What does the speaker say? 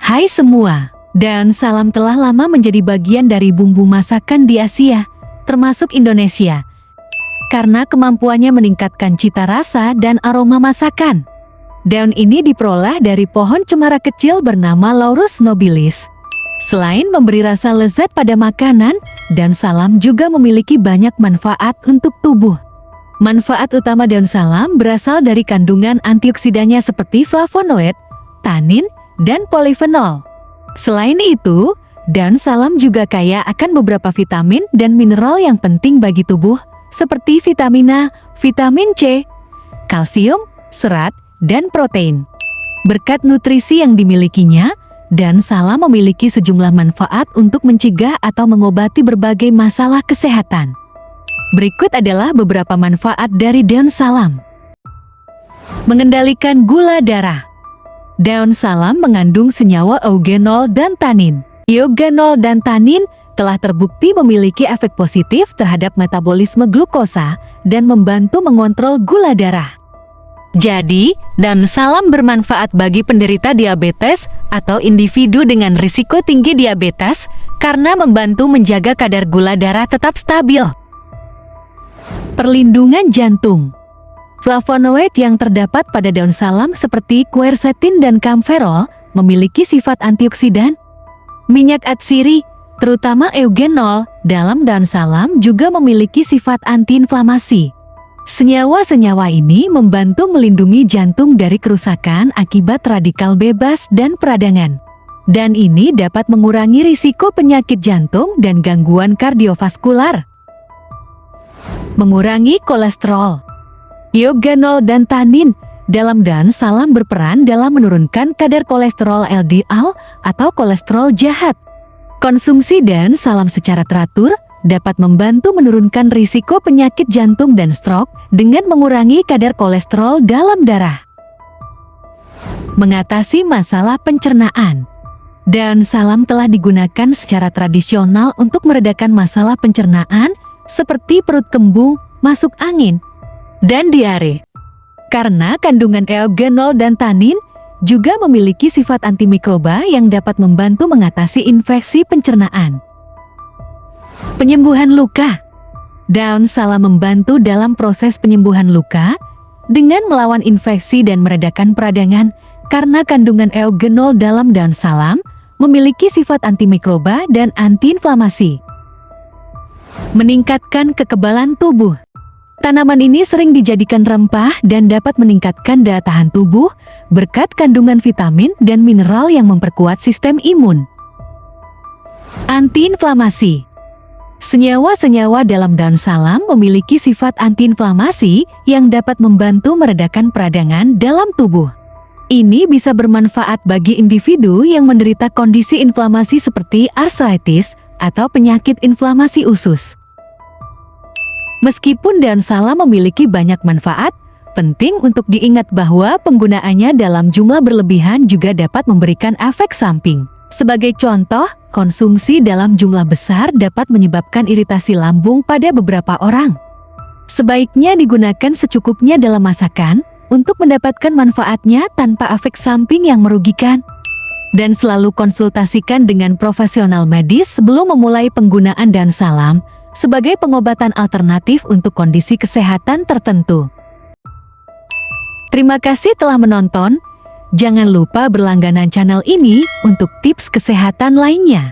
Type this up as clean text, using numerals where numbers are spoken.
Hai semua, daun salam telah lama menjadi bagian dari bumbu masakan di Asia, termasuk Indonesia, karena kemampuannya meningkatkan cita rasa dan aroma masakan. Daun ini diperoleh dari pohon cemara kecil bernama Laurus nobilis. Selain memberi rasa lezat pada makanan, daun salam juga memiliki banyak manfaat untuk tubuh. Manfaat utama daun salam berasal dari kandungan antioksidannya seperti flavonoid, tanin, dan polifenol. Selain itu, daun salam juga kaya akan beberapa vitamin dan mineral yang penting bagi tubuh, seperti vitamin A, vitamin C, kalsium, serat, dan protein. Berkat nutrisi yang dimilikinya, daun salam memiliki sejumlah manfaat untuk mencegah atau mengobati berbagai masalah kesehatan. Berikut adalah beberapa manfaat dari daun salam. Mengendalikan gula darah. Daun salam mengandung senyawa eugenol dan tanin. Eugenol dan tanin telah terbukti memiliki efek positif terhadap metabolisme glukosa dan membantu mengontrol gula darah. Jadi, daun salam bermanfaat bagi penderita diabetes atau individu dengan risiko tinggi diabetes karena membantu menjaga kadar gula darah tetap stabil. Perlindungan jantung. Flavonoid yang terdapat pada daun salam seperti quercetin dan camphorol memiliki sifat antioksidan. Minyak atsiri, terutama eugenol, dalam daun salam juga memiliki sifat antiinflamasi. Senyawa-senyawa ini membantu melindungi jantung dari kerusakan akibat radikal bebas dan peradangan. Dan ini dapat mengurangi risiko penyakit jantung dan gangguan kardiovaskular. Mengurangi kolesterol. Eugenol dan tanin dalam daun salam berperan dalam menurunkan kadar kolesterol LDL atau kolesterol jahat. Konsumsi daun salam secara teratur dapat membantu menurunkan risiko penyakit jantung dan stroke dengan mengurangi kadar kolesterol dalam darah. Mengatasi masalah pencernaan. Daun salam telah digunakan secara tradisional untuk meredakan masalah pencernaan seperti perut kembung, masuk angin, dan diare. Karena kandungan eugenol dan tanin juga memiliki sifat antimikroba yang dapat membantu mengatasi infeksi pencernaan. Penyembuhan luka. Daun salam membantu dalam proses penyembuhan luka dengan melawan infeksi dan meredakan peradangan karena kandungan eugenol dalam daun salam memiliki sifat antimikroba dan antiinflamasi. Meningkatkan kekebalan tubuh. Tanaman ini sering dijadikan rempah dan dapat meningkatkan daya tahan tubuh berkat kandungan vitamin dan mineral yang memperkuat sistem imun. Antiinflamasi. Senyawa-senyawa dalam daun salam memiliki sifat antiinflamasi yang dapat membantu meredakan peradangan dalam tubuh. Ini bisa bermanfaat bagi individu yang menderita kondisi inflamasi seperti artritis atau penyakit inflamasi usus. Meskipun daun salam memiliki banyak manfaat, penting untuk diingat bahwa penggunaannya dalam jumlah berlebihan juga dapat memberikan efek samping. Sebagai contoh, konsumsi dalam jumlah besar dapat menyebabkan iritasi lambung pada beberapa orang. Sebaiknya digunakan secukupnya dalam masakan untuk mendapatkan manfaatnya tanpa efek samping yang merugikan. Dan selalu konsultasikan dengan profesional medis sebelum memulai penggunaan daun salam sebagai pengobatan alternatif untuk kondisi kesehatan tertentu. Terima kasih telah menonton. Jangan lupa berlangganan channel ini untuk tips kesehatan lainnya.